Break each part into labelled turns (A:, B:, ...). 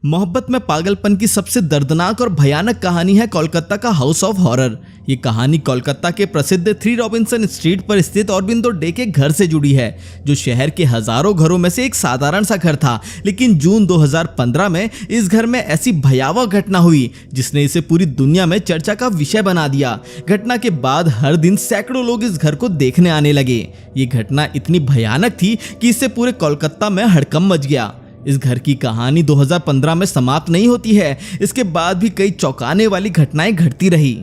A: मोहब्बत में पागलपन की सबसे दर्दनाक और भयानक कहानी है कोलकाता का हाउस ऑफ हॉरर। ये कहानी कोलकाता के प्रसिद्ध 3 रॉबिन्सन स्ट्रीट पर स्थित ऑरबिंदो डे के घर से जुड़ी है, जो शहर के हजारों घरों में से एक साधारण सा घर था। लेकिन जून 2015 में इस घर में ऐसी भयावह घटना हुई जिसने इसे पूरी दुनिया में चर्चा का विषय बना दिया। घटना के बाद हर दिन सैकड़ों लोग इस घर को देखने आने लगे। ये घटना इतनी भयानक थी कि इससे पूरे कोलकाता में हड़कंप मच गया। इस घर की कहानी 2015 में समाप्त नहीं होती है, इसके बाद भी कई चौंकाने वाली घटनाएं घटती रही।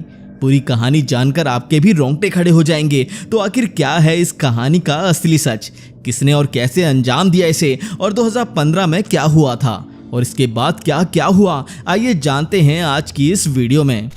A: पूरी कहानी जानकर आपके भी रोंगटे खड़े हो जाएंगे। तो आखिर क्या है इस कहानी का असली सच, किसने और कैसे अंजाम दिया इसे, और 2015 में क्या हुआ था और इसके बाद क्या क्या हुआ, आइए जानते हैं आज की इस वीडियो में।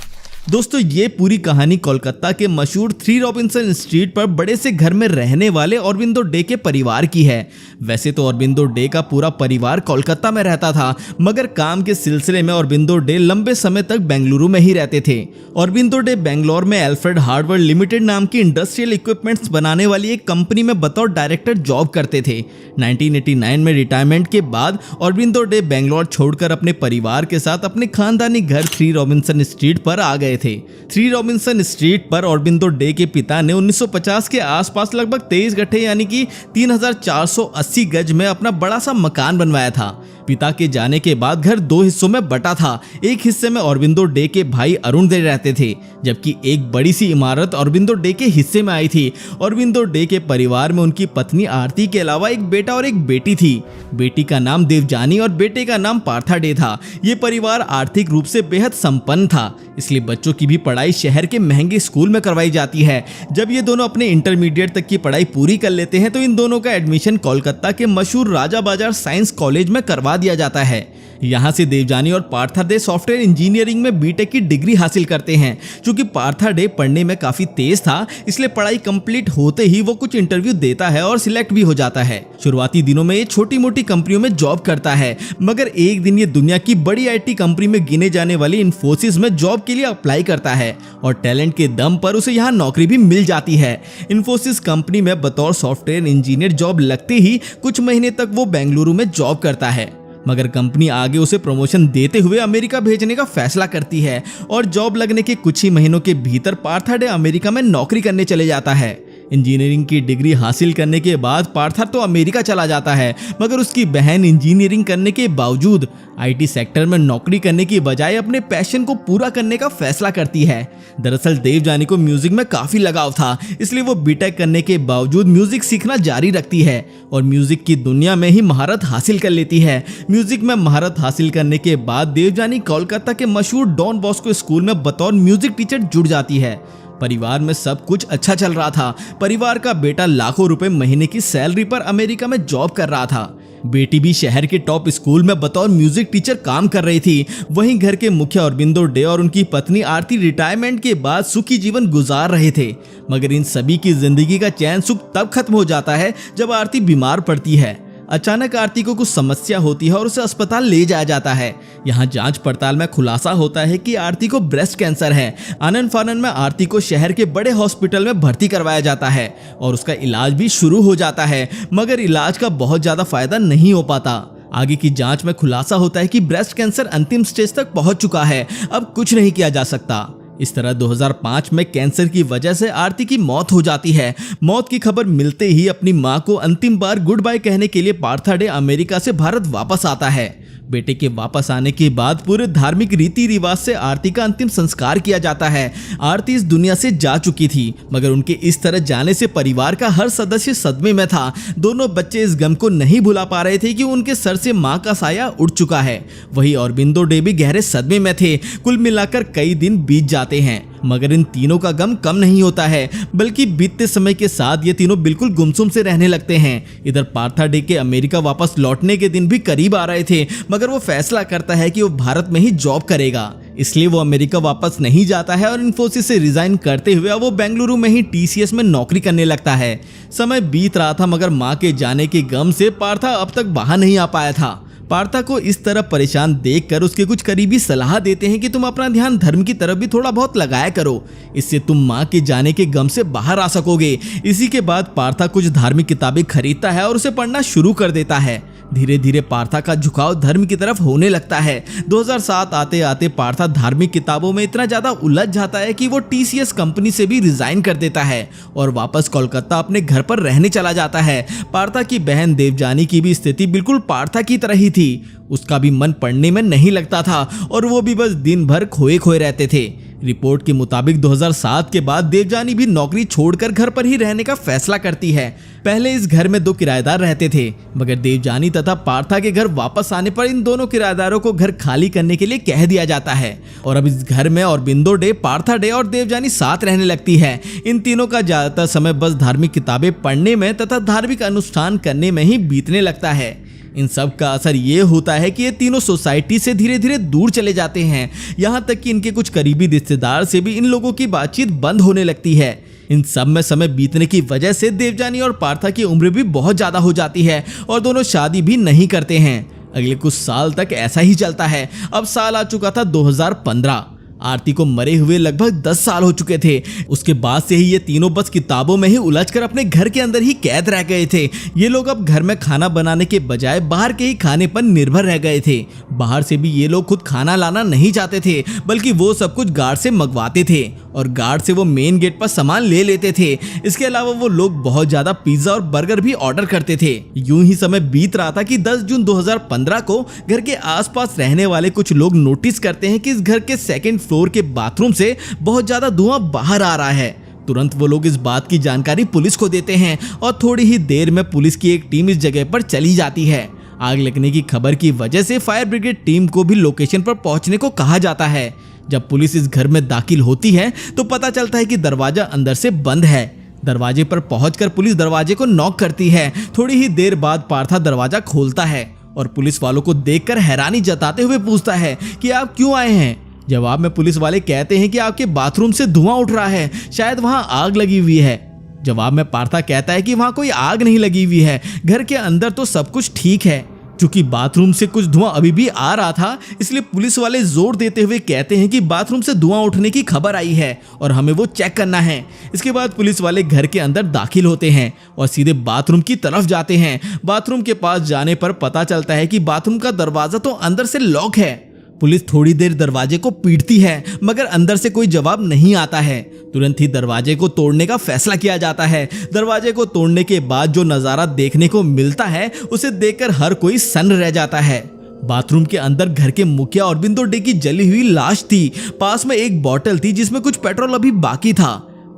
A: दोस्तों, ये पूरी कहानी कोलकाता के मशहूर 3 रॉबिन्सन स्ट्रीट पर बड़े से घर में रहने वाले ऑरबिंदो डे के परिवार की है। वैसे तो ऑरबिंदो डे का पूरा परिवार कोलकाता में रहता था, मगर काम के सिलसिले में ऑरबिंदो डे लंबे समय तक बेंगलुरु में ही रहते थे। ऑरबिंदो डे बेंगलोर में एल्फ्रेड हार्डवेयर लिमिटेड नाम की इंडस्ट्रियल इक्विपमेंट्स बनाने वाली एक कंपनी में बतौर डायरेक्टर जॉब करते थे। 1989 में रिटायरमेंट के बाद ऑरबिंदो डे बेंगलोर छोड़कर अपने परिवार के साथ अपने खानदानी घर 3 रॉबिन्सन स्ट्रीट पर आ गए थे। 3 रॉबिन्सन स्ट्रीट पर ऑरबिंदो डे के पिता ने 1950 के आसपास लगभग 23 गट्ठे यानी कि 3480 गज में अपना बड़ा सा मकान बनवाया था। पिता के जाने के बाद घर 2 हिस्सों में बटा था। एक हिस्से में ऑरबिंदो डे के भाई अरुण डे रहते थे, जबकि एक बड़ी सी इमारत ऑरबिंदो डे के हिस्से में आई थी। ऑरबिंदो डे के परिवार में उनकी पत्नी आरती के अलावा एक बेटा और एक बेटी थी। बेटी का नाम देवजानी और बेटे का नाम पार्था डे था। ये परिवार आर्थिक रूप से बेहद संपन्न था, इसलिए बच्चों की भी पढ़ाई शहर के महंगे स्कूल में करवाई जाती है। जब ये दोनों अपने इंटरमीडिएट तक की पढ़ाई पूरी कर लेते हैं तो इन दोनों का एडमिशन कोलकाता के मशहूर राजा बाजार साइंस कॉलेज में करवा दिया जाता है। यहाँ से देवजानी और पार्था डे सॉफ्टवेयर इंजीनियरिंग में बीटेक की डिग्री हासिल करते हैं। चूंकि पार्था डे पढ़ने में काफी तेज था, इसलिए पढ़ाई कंप्लीट होते ही वो कुछ इंटरव्यू देता है और सिलेक्ट भी हो जाता है। शुरुआती दिनों में ये छोटी मोटी कंपनियों में जॉब करता है, मगर एक दिन ये दुनिया की बड़ी आईटी कंपनी में गिने जाने वाली इन्फोसिस में जॉब के लिए अप्लाई करता है और टैलेंट के दम पर उसे यहाँ नौकरी भी मिल जाती है। इन्फोसिस कंपनी में बतौर सॉफ्टवेयर इंजीनियर जॉब लगते ही कुछ महीने तक वो बेंगलुरु में जॉब करता है, मगर कंपनी आगे उसे प्रमोशन देते हुए अमेरिका भेजने का फैसला करती है और जॉब लगने के कुछ ही महीनों के भीतर पार्था डे अमेरिका में नौकरी करने चले जाता है। इंजीनियरिंग की डिग्री हासिल करने के बाद पार्था तो अमेरिका चला जाता है, मगर उसकी बहन इंजीनियरिंग करने के बावजूद आईटी सेक्टर में नौकरी करने की बजाय अपने पैशन को पूरा करने का फैसला करती है। दरअसल देवजानी को म्यूजिक में काफी लगाव था, इसलिए वो बीटेक करने के बावजूद म्यूजिक सीखना जारी रखती है और म्यूजिक की दुनिया में ही महारत हासिल कर लेती है। म्यूजिक में महारत हासिल करने के बाद देवजानी कोलकाता के मशहूर डॉन बॉस्को स्कूल में बतौर म्यूजिक टीचर जुड़ जाती है। परिवार में सब कुछ अच्छा चल रहा था। परिवार का बेटा लाखों रुपए महीने की सैलरी पर अमेरिका में जॉब कर रहा था। बेटी भी शहर के टॉप स्कूल में बतौर म्यूजिक टीचर काम कर रही थी। वहीं घर के मुखिया ऑरबिंदो डे और उनकी पत्नी आरती रिटायरमेंट के बाद सुखी जीवन गुजार रहे थे। मगर इन सभी की जिंदगी का चैन सुख तब खत्म हो जाता है जब आरती बीमार पड़ती है। अचानक आरती को कुछ समस्या होती है और उसे अस्पताल ले जाया जाता है। यहाँ जांच पड़ताल में खुलासा होता है कि आरती को ब्रेस्ट कैंसर है। आनन फानन में आरती को शहर के बड़े हॉस्पिटल में भर्ती करवाया जाता है और उसका इलाज भी शुरू हो जाता है, मगर इलाज का बहुत ज्यादा फायदा नहीं हो पाता। आगे की जांच में खुलासा होता है कि ब्रेस्ट कैंसर अंतिम स्टेज तक पहुंच चुका है, अब कुछ नहीं किया जा सकता। इस तरह 2005 में कैंसर की वजह से आरती की मौत हो जाती है। मौत की खबर मिलते ही अपनी मां को अंतिम बार गुड बाय कहने के लिए पार्था डे अमेरिका से भारत वापस आता है। बेटे के वापस आने के बाद पूरे धार्मिक रीति रिवाज से आरती का अंतिम संस्कार किया जाता है। आरती इस दुनिया से जा चुकी थी, मगर उनके इस तरह जाने से परिवार का हर सदस्य सदमे में था। दोनों बच्चे इस गम को नहीं भुला पा रहे थे कि उनके सर से मां का साया उड़ चुका है। वही ऑरबिंदो डे भी गहरे सदमे में थे। कुल मिलाकर कई दिन बीत जाते हैं, मगर इन तीनों का गम कम नहीं होता है, बल्कि बीतते समय के साथ ये तीनों बिल्कुल गुमसुम से रहने लगते हैं। इधर पार्था डे के अमेरिका वापस लौटने के दिन भी करीब आ रहे थे, मगर वो फैसला करता है कि वो भारत में ही जॉब करेगा। इसलिए वो अमेरिका वापस नहीं जाता है और इन्फोसिस से रिजाइन करते हुए वो बेंगलुरु में ही टीसीएस में नौकरी करने लगता है। समय बीत रहा था, मगर मां के जाने के गम से पार्था अब तक बाहर नहीं आ पाया था। पार्था को इस तरह परेशान देखकर उसके कुछ करीबी सलाह देते हैं कि तुम अपना ध्यान धर्म की तरफ भी थोड़ा बहुत लगाया करो, इससे तुम मां के जाने के गम से बाहर आ सकोगे। इसी के बाद पार्था कुछ धार्मिक किताबें खरीदता है और उसे पढ़ना शुरू कर देता है। धीरे धीरे पार्था का झुकाव धर्म की तरफ होने लगता है। 2007 आते आते पार्था धार्मिक किताबों में इतना ज्यादा उलझ जाता है कि वो TCS कंपनी से भी रिजाइन कर देता है और वापस कोलकाता अपने घर पर रहने चला जाता है। पार्था की बहन देवजानी की भी स्थिति बिल्कुल पार्था की तरह ही थी। उसका भी मन पढ़ने में नहीं लगता था और वो भी बस दिन भर खोए खोए रहते थे। रिपोर्ट के मुताबिक 2007 के बाद देवजानी भी नौकरी छोड़कर घर पर ही रहने का फैसला करती है। पहले इस घर में 2 किराएदार रहते थे, मगर देवजानी तथा पार्था के घर वापस आने पर इन दोनों किराएदारों को घर खाली करने के लिए कह दिया जाता है और अब इस घर में अरबिंदो डे, पार्था डे और देवजानी साथ रहने लगती है। इन तीनों का ज्यादातर समय बस धार्मिक किताबें पढ़ने में तथा धार्मिक अनुष्ठान करने में ही बीतने लगता है। इन सब का असर ये होता है कि ये तीनों सोसाइटी से धीरे धीरे दूर चले जाते हैं। यहाँ तक कि इनके कुछ करीबी रिश्तेदार से भी इन लोगों की बातचीत बंद होने लगती है। इन सब में समय बीतने की वजह से देवजानी और पार्था की उम्र भी बहुत ज्यादा हो जाती है और दोनों शादी भी नहीं करते हैं। अगले कुछ साल तक ऐसा ही चलता है। अब साल आ चुका था 2015। आरती को मरे हुए लगभग 10 साल हो चुके थे। उसके बाद से ही ये तीनों बस किताबों में ही उलझकर अपने घर के अंदर ही कैद रह गए थे। ये लोग अब घर में खाना बनाने के बजाय बाहर के ही खाने पर निर्भर रह गए थे। बाहर से भी ये लोग खुद खाना लाना नहीं चाहते थे, बल्कि वो सब कुछ गार्ड से मंगवाते थे और गार्ड से वो मेन गेट पर सामान ले लेते थे। इसके अलावा वो लोग बहुत ज्यादा पिज्जा और बर्गर भी ऑर्डर करते थे। यूं ही समय बीत रहा था कि 10 जून 2015 को घर के आसपास रहने वाले कुछ लोग नोटिस करते हैं कि इस घर के सेकंड फ्लोर के बाथरूम से बहुत ज्यादा धुआं बाहर आ रहा है। तुरंत वो लोग इस बात की जानकारी पुलिस को देते हैं और थोड़ी ही देर में पुलिस की एक टीम इस जगह पर चली जाती है। आग लगने की खबर की वजह से फायर ब्रिगेड टीम को भी लोकेशन पर पहुंचने को कहा जाता है। जब पुलिस इस घर में दाखिल होती है तो पता चलता है कि दरवाजा अंदर से बंद है। दरवाजे पर पहुंचकर पुलिस दरवाजे को नॉक करती है। थोड़ी ही देर बाद पार्था दरवाजा खोलता है और पुलिस वालों को देखकर हैरानी जताते हुए पूछता है कि आप क्यों आए हैं। जवाब में पुलिस वाले कहते हैं कि आपके बाथरूम से धुआं उठ रहा है, शायद वहां आग लगी हुई है। जवाब में पार्था कहता है कि वहां कोई आग नहीं लगी हुई है, घर के अंदर तो सब कुछ ठीक है। चूंकि बाथरूम से कुछ धुआं अभी भी आ रहा था, इसलिए पुलिस वाले जोर देते हुए कहते हैं कि बाथरूम से धुआं उठने की खबर आई है और हमें वो चेक करना है। इसके बाद पुलिस वाले घर के अंदर दाखिल होते हैं और सीधे बाथरूम की तरफ जाते हैं। बाथरूम के पास जाने पर पता चलता है कि बाथरूम का दरवाजा तो अंदर से लॉक है। पुलिस थोड़ी देर दरवाजे को पीटती है, मगर अंदर से कोई जवाब नहीं आता है। तुरंत ही दरवाजे को तोड़ने का फैसला किया जाता है। दरवाजे को तोड़ने के बाद जो नजारा देखने को मिलता है, उसे देखकर हर कोई सन्न रह जाता है। बाथरूम के अंदर घर के मुखिया अरबिंदो डे की जली हुई लाश थी। पास में एक बोतल थी जिसमें कुछ पेट्रोल अभी बाकी था।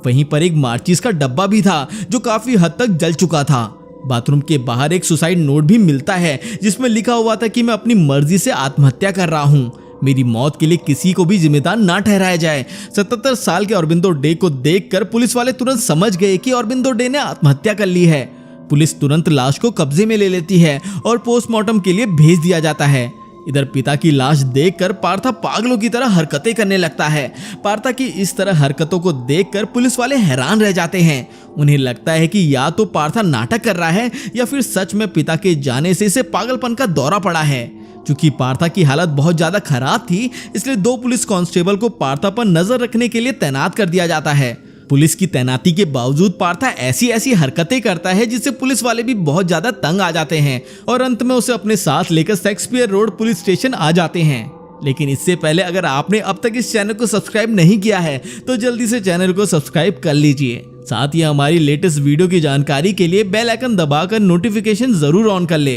A: वहीं पर एक माचिस का डब्बा भी था जो काफी हद तक जल चुका था। बाथरूम के बाहर एक सुसाइड नोट भी मिलता है जिसमें लिखा हुआ था कि मैं अपनी मर्जी से आत्महत्या कर रहा हूँ, मेरी मौत के लिए किसी को भी जिम्मेदार ना ठहराया जाए। 77 साल के अरबिंदो डे को देखकर पुलिस वाले तुरंत समझ गए कि अरबिंदो डे ने आत्महत्या कर ली है। पुलिस तुरंत लाश को कब्जे में ले लेती है और पोस्टमार्टम के लिए भेज दिया जाता है। इधर पिता की लाश देखकर पार्था पागलों की तरह हरकतें करने लगता है। पार्था की इस तरह हरकतों को देखकर पुलिस वाले हैरान रह जाते हैं। उन्हें लगता है कि या तो पार्था नाटक कर रहा है या फिर सच में पिता के जाने से इसे पागलपन का दौरा पड़ा है। चूंकि पार्था की हालत बहुत ज्यादा खराब थी, इसलिए 2 पुलिस कांस्टेबल को पार्था पर नजर रखने के लिए तैनात कर दिया जाता है। पुलिस की तैनाती के बावजूद पार्था ऐसी ऐसी हरकतें करता है जिससे पुलिस वाले भी बहुत ज्यादा तंग आ जाते हैं और अंत में उसे अपने साथ लेकर शेक्सपियर रोड पुलिस स्टेशन आ जाते हैं। लेकिन इससे पहले अगर आपने अब तक इस चैनल को सब्सक्राइब नहीं किया है तो जल्दी से चैनल को सब्सक्राइब कर लीजिए। साथ ही हमारी लेटेस्ट वीडियो की जानकारी के लिए बेल आइकन दबाकर नोटिफिकेशन जरूर ऑन कर ले।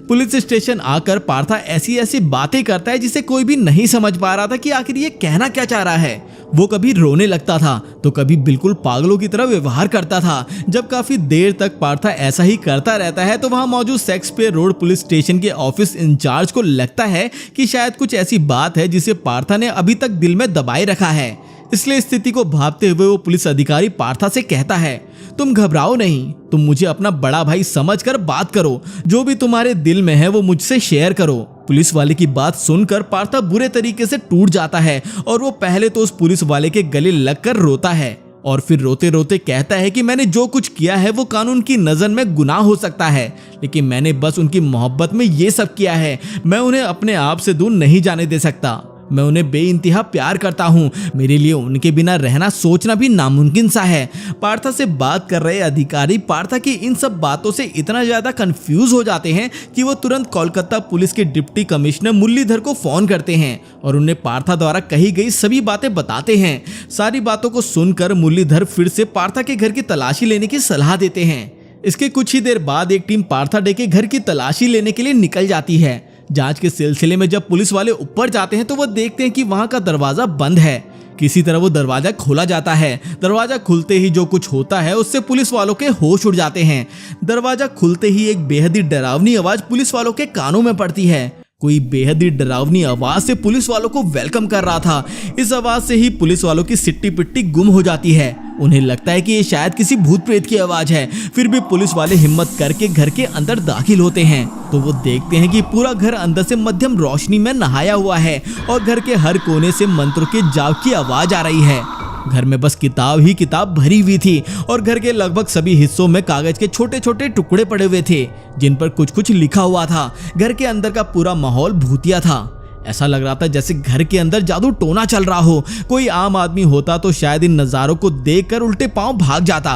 A: पुलिस स्टेशन आकर पार्था ऐसी ऐसी बातें करता है जिसे कोई भी नहीं समझ पा रहा था कि आखिर ये कहना क्या चाह रहा है। वो कभी रोने लगता था तो कभी बिल्कुल पागलों की तरह व्यवहार करता था। जब काफी देर तक पार्था ऐसा ही करता रहता है तो वहां मौजूद शेक्सपियर रोड पुलिस स्टेशन के ऑफिस इंचार्ज को लगता है कि शायद कुछ ऐसी बात है जिसे पार्था ने अभी तक दिल में दबाए रखा है। इसलिए स्थिति को भांपते हुए वो पुलिस अधिकारी पार्था से कहता है, तुम घबराओ नहीं, तुम मुझे अपना बड़ा भाई समझकर बात करो, जो भी तुम्हारे दिल में है वो मुझसे शेयर करो। पुलिस वाले की बात सुनकर पार्था बुरे तरीके से टूट जाता है और वो पहले तो उस पुलिस वाले के गले लगकर रोता है और फिर रोते रोते कहता है कि मैंने जो कुछ किया है वो कानून की नजर में गुनाह हो सकता है, लेकिन मैंने बस उनकी मोहब्बत में ये सब किया है, मैं उन्हें अपने आप से दूर नहीं जाने दे सकता। मैं उन्हें बेइंतहा प्यार करता हूँ, मेरे लिए उनके बिना रहना सोचना भी नामुमकिन सा है। पार्था से बात कर रहे अधिकारी पार्था की इन सब बातों से इतना ज्यादा कंफ्यूज हो जाते हैं कि वो तुरंत कोलकाता पुलिस के डिप्टी कमिश्नर मुरलीधर को फोन करते हैं और उन्हें पार्था द्वारा कही गई सभी बातें बताते हैं। सारी बातों को सुनकर मुरलीधर फिर से पार्था के घर की तलाशी लेने की सलाह देते हैं। इसके कुछ ही देर बाद एक टीम पार्था डे के घर की तलाशी लेने के लिए निकल जाती है। जांच के सिलसिले में जब पुलिस वाले ऊपर जाते हैं तो वो देखते हैं कि वहां का दरवाजा बंद है। किसी तरह वो दरवाजा खोला जाता है। दरवाजा खुलते ही जो कुछ होता है उससे पुलिस वालों के होश उड़ जाते हैं। दरवाजा खुलते ही एक बेहद ही डरावनी आवाज पुलिस वालों के कानों में पड़ती है। कोई बेहद ही डरावनी आवाज से पुलिस वालों को वेलकम कर रहा था। इस आवाज से ही पुलिस वालों की सिट्टी पिट्टी गुम हो जाती है। उन्हें लगता है कि ये शायद किसी भूत प्रेत की आवाज है। फिर भी पुलिस वाले हिम्मत करके घर के अंदर दाखिल होते हैं तो वो देखते हैं कि पूरा घर अंदर से मध्यम रोशनी में नहाया हुआ है और घर के हर कोने से मंत्रों के जाप की आवाज आ रही है। घर में बस किताब ही किताब भरी हुई थी और घर के लगभग सभी हिस्सों में कागज के छोटे छोटे टुकड़े पड़े हुए थे जिन पर कुछ कुछ लिखा हुआ था। घर के अंदर का पूरा माहौल भूतिया था। ऐसा लग रहा था जैसे घर के अंदर जादू टोना चल रहा हो। कोई आम आदमी होता तो शायद इन नजारों को देखकर उल्टे पांव भाग जाता,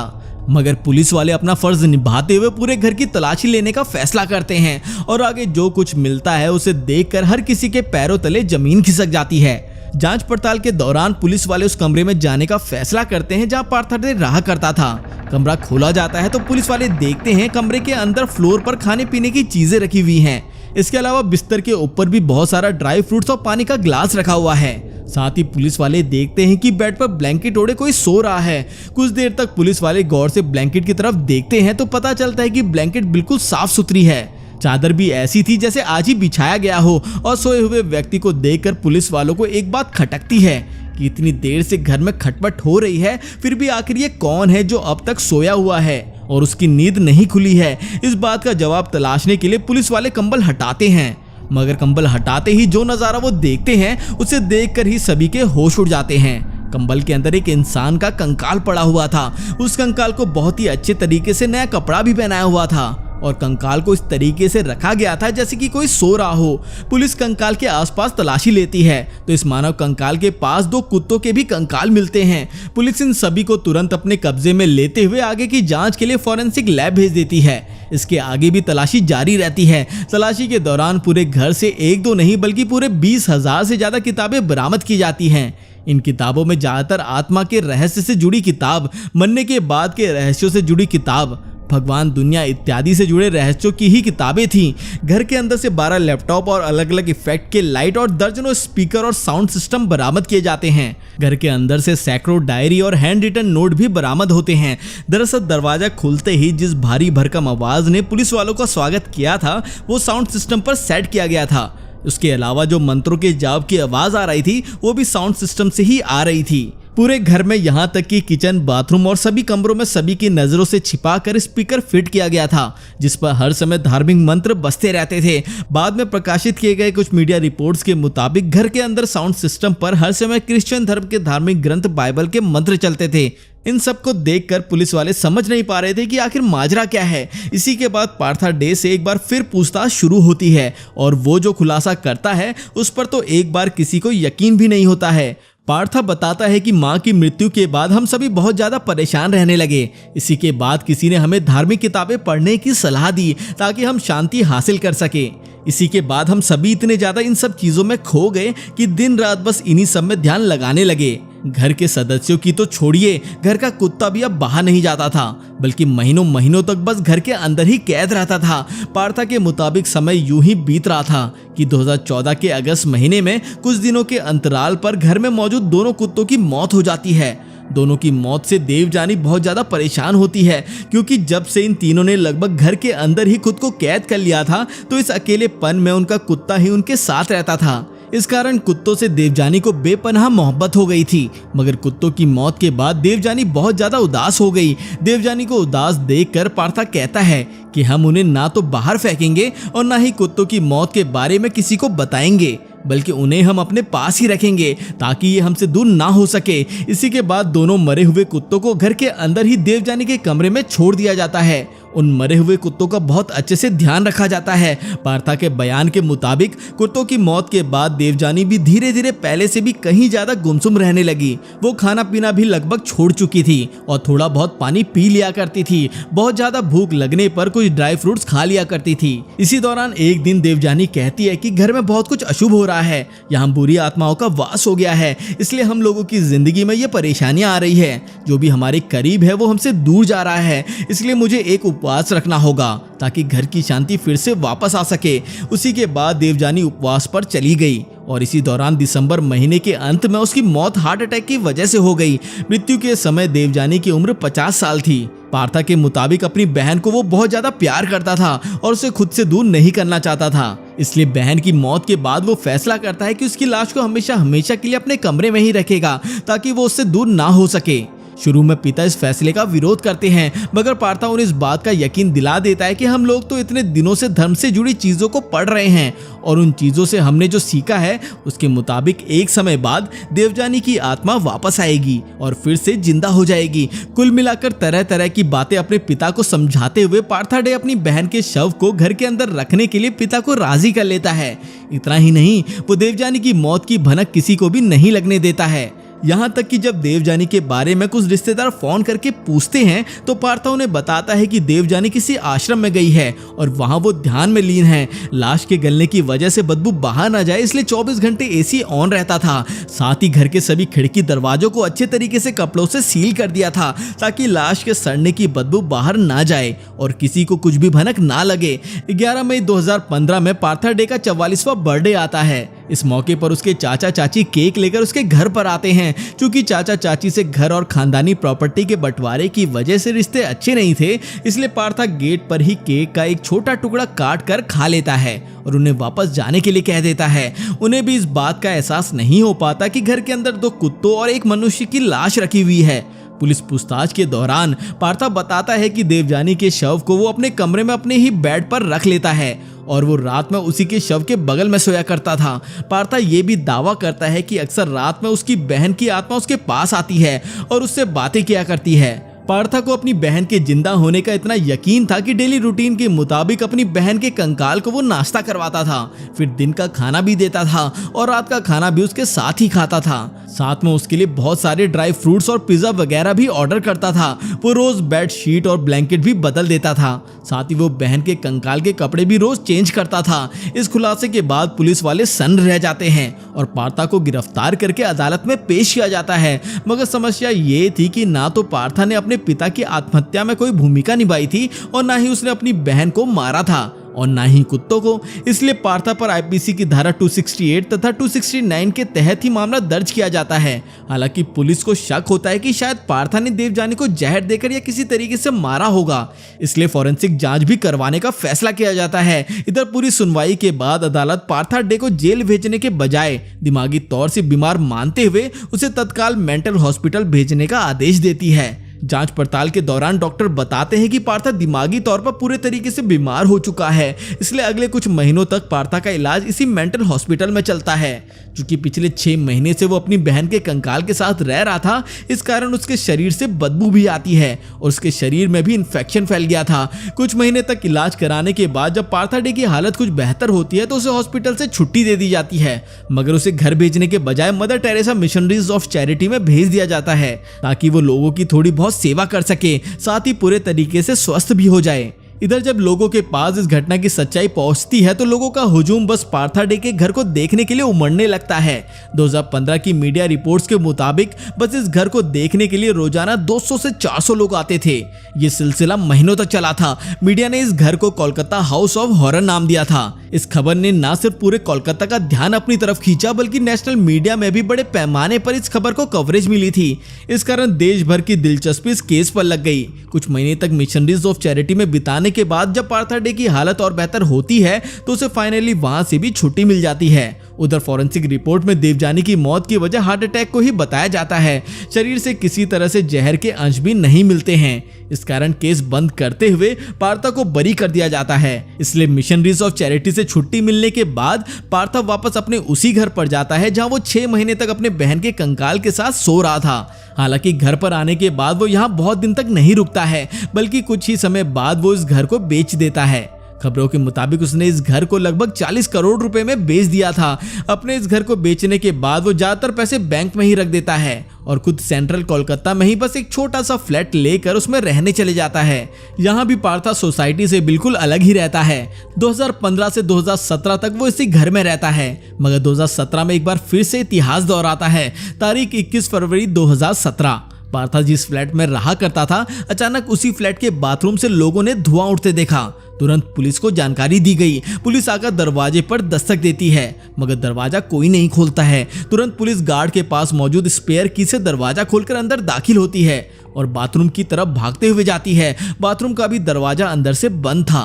A: मगर पुलिस वाले अपना फर्ज निभाते हुए पूरे घर की तलाशी लेने का फैसला करते हैं और आगे जो कुछ मिलता है उसे देखकर हर किसी के पैरों तले जमीन खिसक जाती है। जांच पड़ताल के दौरान पुलिस वाले उस कमरे में जाने का फैसला करते हैं जहां पार्था डे रहा करता था। कमरा खोला जाता है तो पुलिस वाले देखते हैं कमरे के अंदर फ्लोर पर खाने पीने की चीजें रखी हुई हैं। इसके अलावा बिस्तर के ऊपर भी बहुत सारा ड्राई फ्रूट्स और पानी का ग्लास रखा हुआ है। साथ ही पुलिस वाले देखते हैं कि बेड पर ब्लैंकेट ओढ़े कोई सो रहा है। कुछ देर तक पुलिस वाले गौर से ब्लैंकेट की तरफ देखते हैं तो पता चलता है कि ब्लैंकेट बिल्कुल साफ सुथरी है। चादर भी ऐसी थी जैसे आज ही बिछाया गया हो और सोए हुए व्यक्ति को देखकर पुलिस वालों को एक बात खटकती है कि इतनी देर से घर में खटपट हो रही है, फिर भी आखिर ये कौन है जो अब तक सोया हुआ है और उसकी नींद नहीं खुली है। इस बात का जवाब तलाशने के लिए पुलिस वाले कंबल हटाते हैं, मगर कंबल हटाते ही जो नजारा वो देखते हैं उसे देखकर ही सभी के होश उड़ जाते हैं। कंबल के अंदर एक इंसान का कंकाल पड़ा हुआ था। उस कंकाल को बहुत ही अच्छे तरीके से नया कपड़ा भी पहनाया हुआ था और कंकाल को इस तरीके से रखा गया था जैसे कि कोई सो रहा हो। पुलिस कंकाल के आसपास तलाशी लेती है तो इस मानव कंकाल के पास 2 कुत्तों के भी कंकाल मिलते हैं। पुलिस इन सभी को तुरंत अपने कब्जे में लेते हुए आगे की जांच के लिए फॉरेंसिक लैब भेज देती है। इसके आगे भी तलाशी जारी रहती है। तलाशी के दौरान पूरे घर से 1-2 नहीं बल्कि पूरे 20,000 से ज्यादा किताबें बरामद की जाती हैं। इन किताबों में ज्यादातर आत्मा के रहस्य से जुड़ी किताब, मरने के बाद के रहस्यों से जुड़ी किताब, भगवान, दुनिया इत्यादि से जुड़े रहस्यों की ही किताबें थीं। घर के अंदर से 12 लैपटॉप और अलग अलग इफेक्ट के लाइट और दर्जनों स्पीकर और साउंड सिस्टम बरामद किए जाते हैं। घर के अंदर से सैकड़ों डायरी और हैंड रिटन नोट भी बरामद होते हैं। दरअसल दरवाजा खुलते ही जिस भारी भरकम आवाज ने पुलिस वालों का स्वागत किया था वो साउंड सिस्टम पर सेट किया गया था। उसके अलावा जो मंत्रों के जाप की आवाज आ रही थी वो भी साउंड सिस्टम से ही आ रही थी। पूरे घर में यहाँ तक कि किचन, बाथरूम और सभी कमरों में सभी की नजरों से छिपाकर स्पीकर फिट किया गया था जिस पर हर समय धार्मिक मंत्र बजते रहते थे। बाद में प्रकाशित किए गए कुछ मीडिया रिपोर्ट्स के मुताबिक घर के अंदर साउंड सिस्टम पर हर समय क्रिश्चियन धर्म के धार्मिक ग्रंथ बाइबल के मंत्र चलते थे। इन सब को देखकर पुलिस वाले समझ नहीं पा रहे थे कि आखिर माजरा क्या है। इसी के बाद पार्था डे से एक बार फिर पूछताछ शुरू होती है और वो जो खुलासा करता है उस पर तो एक बार किसी को यकीन भी नहीं होता है। पार्था बताता है कि माँ की मृत्यु के बाद हम सभी बहुत ज्यादा परेशान रहने लगे। इसी के बाद किसी ने हमें धार्मिक किताबें पढ़ने की सलाह दी ताकि हम शांति हासिल कर सके। इसी के बाद हम सभी इतने ज्यादा इन सब चीजों में खो गए कि दिन रात बस इन्हीं सब में ध्यान लगाने लगे। घर के सदस्यों की तो छोड़िए, घर का कुत्ता भी अब बाहर नहीं जाता था बल्कि महीनों महीनों तक बस घर के अंदर ही कैद रहता था। पार्था के मुताबिक समय यूं ही बीत रहा था कि 2014 के अगस्त महीने में कुछ दिनों के अंतराल पर घर में मौजूद दोनों कुत्तों की मौत हो जाती है। दोनों की मौत से देवजानी बहुत ज्यादा परेशान होती है क्योंकि जब से इन तीनों ने लगभग घर के अंदर ही खुद को कैद कर लिया था तो इस अकेलेपन में उनका कुत्ता ही उनके साथ रहता था। इस कारण कुत्तों से देवजानी को बेपनाह मोहब्बत हो गई थी। मगर कुत्तों की मौत के बाद देवजानी बहुत ज्यादा उदास हो गई। देवजानी को उदास देखकर पार्था कहता है कि हम उन्हें ना तो बाहर फेंकेंगे और ना ही कुत्तों की मौत के बारे में किसी को बताएंगे, बल्कि उन्हें हम अपने पास ही रखेंगे ताकि ये हमसे दूर ना हो सके। इसी के बाद दोनों मरे हुए कुत्तों को घर के अंदर ही देवजानी के कमरे में छोड़ दिया जाता है उन मरे हुए कुत्तों का बहुत अच्छे से ध्यान रखा जाता है। पार्था के बयान के मुताबिक कुत्तों की मौत के बाद देवजानी भी धीरे धीरे पहले से भी कहीं ज्यादा गुमसुम रहने लगी। वो खाना पीना भी लगभग छोड़ चुकी थी और थोड़ा बहुत पानी पी लिया करती थी। बहुत ज्यादा भूख लगने पर कुछ ड्राई फ्रूट्स खा लिया करती थी। इसी दौरान एक दिन देवजानी कहती है कि घर में बहुत कुछ अशुभ हो रहा है, यहाँ बुरी आत्माओं का वास हो गया है, इसलिए हम लोगों की जिंदगी में ये परेशानियां आ रही है। जो भी हमारे करीब है वो हमसे दूर जा रहा है, इसलिए मुझे एक उपवास रखना होगा ताकि घर की शांति फिर से वापस आ सके। उसी के बाद देवजानी उपवास पर चली गई और इसी दौरान दिसंबर महीने के अंत में उसकी मौत हार्ट अटैक की वजह से हो गई। मृत्यु के समय देवजानी की उम्र 50 साल थी। पार्था के मुताबिक अपनी बहन को वो बहुत ज्यादा प्यार करता था और उसे खुद से दूर नहीं करना चाहता था, इसलिए बहन की मौत के बाद वो फैसला करता है कि उसकी लाश को हमेशा हमेशा के लिए अपने कमरे में ही रखेगा ताकि वो उससे दूर ना हो सके। शुरू में पिता इस फैसले का विरोध करते हैं, मगर पार्था उन्हें इस बात का यकीन दिला देता है कि हम लोग तो इतने दिनों से धर्म से जुड़ी चीजों को पढ़ रहे हैं और उन चीजों से हमने जो सीखा है उसके मुताबिक एक समय बाद देवजानी की आत्मा वापस आएगी और फिर से जिंदा हो जाएगी। कुल मिलाकर तरह तरह की बातें अपने पिता को समझाते हुए पार्था डे अपनी बहन के शव को घर के अंदर रखने के लिए पिता को राजी कर लेता है। इतना ही नहीं, वो देवजानी की मौत की भनक किसी को भी नहीं लगने देता है। यहाँ तक कि जब देवजानी के बारे में कुछ रिश्तेदार फोन करके पूछते हैं तो पार्था उन्हें बताता है कि देवजानी किसी आश्रम में गई है और वहाँ वो ध्यान में लीन है। लाश के गलने की वजह से बदबू बाहर ना जाए इसलिए 24 घंटे एसी ऑन रहता था। साथ ही घर के सभी खिड़की दरवाजों को अच्छे तरीके से कपड़ों से सील कर दिया था ताकि लाश के सड़ने की बदबू बाहर ना जाए और किसी को कुछ भी भनक ना लगे। 11 मई 2015 में पार्था डे का 44वां बर्थडे आता है। इस मौके पर उसके चाचा चाची केक लेकर उसके घर पर आते हैं। क्योंकि चाचा चाची से घर और खानदानी प्रॉपर्टी के बंटवारे की वजह से रिश्ते अच्छे नहीं थे, इसलिए पार्था गेट पर ही केक का एक छोटा टुकड़ा काट कर खा लेता है और उन्हें वापस जाने के लिए कह देता है। उन्हें भी इस बात का एहसास नहीं हो पाता कि घर के अंदर 2 कुत्तों और एक मनुष्य की लाश रखी हुई है। पुलिस पूछताछ के दौरान पार्था बताता है कि देवजानी के शव को वो अपने कमरे में अपने ही बेड पर रख लेता है और वो रात में उसी के शव के बगल में सोया करता था। पार्था ये भी दावा करता है कि अक्सर रात में उसकी बहन की आत्मा उसके पास आती है और उससे बातें किया करती है। पार्था को अपनी बहन के जिंदा होने का इतना यकीन था कि डेली रूटीन के मुताबिक अपनी बहन के कंकाल को वो नाश्ता करवाता था, फिर दिन का खाना भी देता था और रात का खाना भी उसके साथ ही खाता था। साथ में उसके लिए बहुत सारे ड्राई फ्रूट्स और पिज्जा वगैरह भी ऑर्डर करता था। वो रोज बेड शीट और ब्लैंकेट भी बदल देता था। साथ ही वो बहन के कंकाल के कपड़े भी रोज चेंज करता था। इस खुलासे के बाद पुलिस वाले सन्न रह जाते हैं और पार्था को गिरफ्तार करके अदालत में पेश किया जाता है। मगर समस्या ये थी कि ना तो पार्था ने अपने पिता की आत्महत्या में कोई भूमिका निभाई थी और ना ही उसने अपनी बहन को मारा था और ना ही कुत्तों को, इसलिए पार्था पर आईपीसी की धारा 268 तथा 269 के तहत ही मामला दर्ज किया जाता है। हालांकि पुलिस को शक होता है कि शायद पार्था ने देवजानी को जहर देकर या किसी तरीके से मारा होगा, इसलिए फॉरेंसिक जांच भी करवाने का फैसला किया जाता है। इधर पूरी सुनवाई के बाद अदालत पार्था डे को जेल भेजने के बजाय दिमागी तौर से बीमार मानते हुए उसे तत्काल मेंटल हॉस्पिटल भेजने का आदेश देती है। जांच पड़ताल के दौरान डॉक्टर बताते हैं कि पार्था दिमागी तौर पर पूरे तरीके से बीमार हो चुका है, इसलिए अगले कुछ महीनों तक पार्था का इलाज इसी मेंटल हॉस्पिटल में चलता है। क्योंकि पिछले 6 महीने से वो अपनी बहन के कंकाल के साथ रह रहा था, इस कारण उसके शरीर से बदबू भी आती है और उसके शरीर में भी इन्फेक्शन फैल गया था। कुछ महीने तक इलाज कराने के बाद जब पार्था डे की हालत कुछ बेहतर होती है तो उसे हॉस्पिटल से छुट्टी दे दी जाती है, मगर उसे घर भेजने के बजाय mother Teresa missionaries of charity में भेज दिया जाता है ताकि वो लोगों की थोड़ी बहुत सेवा कर सके, साथ ही पूरे तरीके से स्वस्थ भी हो जाए। इधर जब लोगों के पास इस घटना की सच्चाई पहुंचती है तो लोगों का हुजूम बस पार्था डे के घर को देखने के लिए उमड़ने लगता है। 2015 की मीडिया रिपोर्ट्स के मुताबिक बस इस घर को देखने के लिए रोजाना 200 से 400 लोग आते थे। ये सिलसिला महीनों तक चला था। मीडिया ने इस घर को कोलकाता हाउस ऑफ हॉरर नाम दिया था। इस खबर ने न सिर्फ पूरे कोलकाता का ध्यान अपनी तरफ खींचा बल्कि नेशनल मीडिया में भी बड़े पैमाने पर इस खबर को कवरेज मिली थी। इस कारण देश भर की दिलचस्पी इस केस पर लग गई। कुछ महीने तक मिशनरीज ऑफ चैरिटी में बिताने के बाद जब पार्था डे की हालत और बेहतर होती है तो उसे फाइनली वहां से भी छुट्टी मिल जाती है। उधर फॉरेंसिक रिपोर्ट में देवजानी की मौत की वजह हार्ट अटैक को ही बताया जाता है। शरीर से किसी तरह से जहर के अंश भी नहीं मिलते हैं। इस कारण केस बंद करते हुए पार्था को बरी कर दिया जाता है। इसलिए मिशनरीज ऑफ चैरिटी से से छुट्टी मिलने के बाद पार्था वापस अपने उसी घर पर जाता है जहां वो 6 महीने तक अपने बहन के कंकाल के साथ सो रहा था। हालांकि घर पर आने के बाद वो यहाँ बहुत दिन तक नहीं रुकता है, बल्कि कुछ ही समय बाद वो इस घर को बेच देता है। खबरों के मुताबिक उसने इस घर को लगभग 40 करोड़ रुपए में बेच दिया था। अपने इस घर को बेचने के बाद वो ज्यादातर पैसे बैंक में ही रख देता है और खुद सेंट्रल कोलकाता में ही बस एक छोटा सा फ्लैट लेकर उसमें रहने चले जाता है। यहाँ भी पार्था सोसाइटी से बिल्कुल अलग ही रहता है। 2015 से 2017 तक वो इसी घर में रहता है, मगर 2017 में एक बार फिर से इतिहास दोहराता है। तारीख 21 फरवरी 2017। पार्था जिस फ्लैट में रहा करता था, अचानक उसी फ्लैट के बाथरूम से लोगों ने धुआं उठते देखा। तुरंत पुलिस को जानकारी दी गई। पुलिस आकर दरवाजे पर दस्तक देती है, मगर दरवाजा कोई नहीं खोलता है। तुरंत पुलिस गार्ड के पास मौजूद स्पेयर की से दरवाजा खोलकर अंदर दाखिल होती है और बाथरूम की तरफ भागते हुए जाती है। बाथरूम का भी दरवाजा अंदर से बंद था।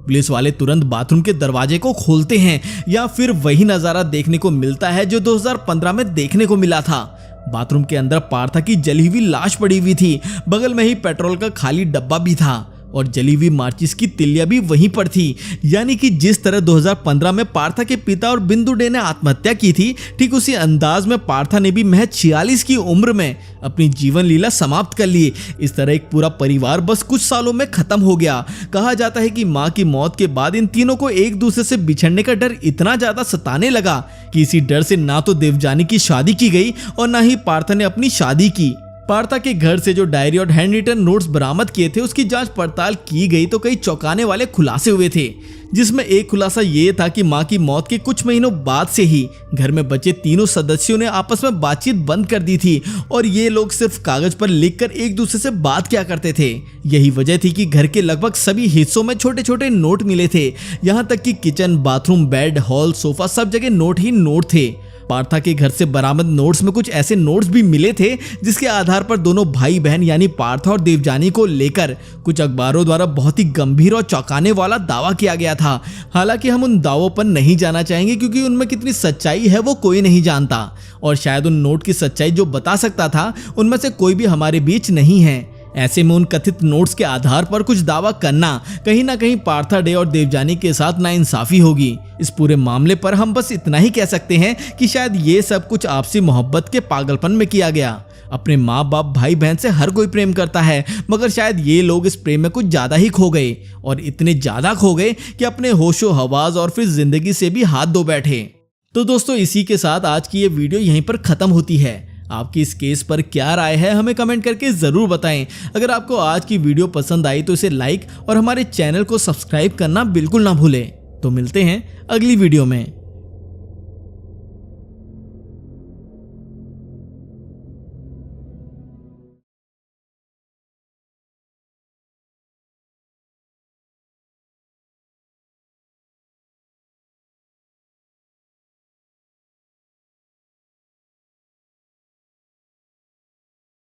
A: पुलिस वाले तुरंत बाथरूम के दरवाजे को खोलते हैं, या फिर वही नजारा देखने को मिलता है जो 2015 में देखने को मिला था। बाथरूम के अंदर पार्था की जली हुई लाश पड़ी हुई थी। बगल में ही पेट्रोल का खाली डब्बा भी था और जली हुई माचिस की तिलिया भी वहीं पर थी। यानी कि जिस तरह 2015 में पार्था के पिता और बिंदु डे ने आत्महत्या की थी, ठीक उसी अंदाज में पार्था ने भी महज 46 की उम्र में अपनी जीवन लीला समाप्त कर ली। इस तरह एक पूरा परिवार बस कुछ सालों में खत्म हो गया। कहा जाता है कि मां की मौत के बाद इन तीनों को एक दूसरे से बिछड़ने का डर इतना ज्यादा सताने लगा कि इसी डर से ना तो देवजानी की शादी की गई और ना ही पार्था ने अपनी शादी की। पार्था के घर से जो डायरी और हैंड रिटन नोट्स बरामद किए थे, उसकी जांच पड़ताल की गई तो कई चौंकाने वाले खुलासे हुए थे, जिसमें एक खुलासा ये था कि मां की मौत के कुछ महीनों बाद से ही घर में बचे तीनों सदस्यों ने आपस में बातचीत बंद कर दी थी और ये लोग सिर्फ कागज पर लिखकर एक दूसरे से बात किया करते थे। यही वजह थी कि घर के लगभग सभी हिस्सों में छोटे छोटे नोट मिले थे। यहाँ तक कि kitchen, bathroom, bed, hall, sofa, सब जगह नोट ही नोट थे। पार्था के घर से बरामद नोट्स में कुछ ऐसे नोट्स भी मिले थे जिसके आधार पर दोनों भाई बहन यानी पार्था और देवजानी को लेकर कुछ अखबारों द्वारा बहुत ही गंभीर और चौंकाने वाला दावा किया गया था। हालांकि हम उन दावों पर नहीं जाना चाहेंगे क्योंकि उनमें कितनी सच्चाई है वो कोई नहीं जानता, और शायद उन नोट की सच्चाई जो बता सकता था उनमें से कोई भी हमारे बीच नहीं है। ऐसे में उन कथित नोट्स के आधार पर कुछ दावा करना कहीं ना कहीं पार्था डे और देवजानी के साथ नाइंसाफी होगी। इस पूरे मामले पर हम बस इतना ही कह सकते हैं कि शायद ये सब कुछ आपसी मोहब्बत के पागलपन में किया गया। अपने माँ बाप, भाई बहन से हर कोई प्रेम करता है, मगर शायद ये लोग इस प्रेम में कुछ ज्यादा ही खो गए, और इतने ज्यादा खो गए कि अपने होशो हवास और फिर जिंदगी से भी हाथ धो बैठे। तो दोस्तों, इसी के साथ आज की ये वीडियो यहीं पर खत्म होती है। आपकी इस केस पर क्या राय है हमें कमेंट करके जरूर बताएं। अगर आपको आज की वीडियो पसंद आई तो इसे लाइक और हमारे चैनल को सब्सक्राइब करना बिल्कुल ना भूलें। तो मिलते हैं अगली वीडियो में।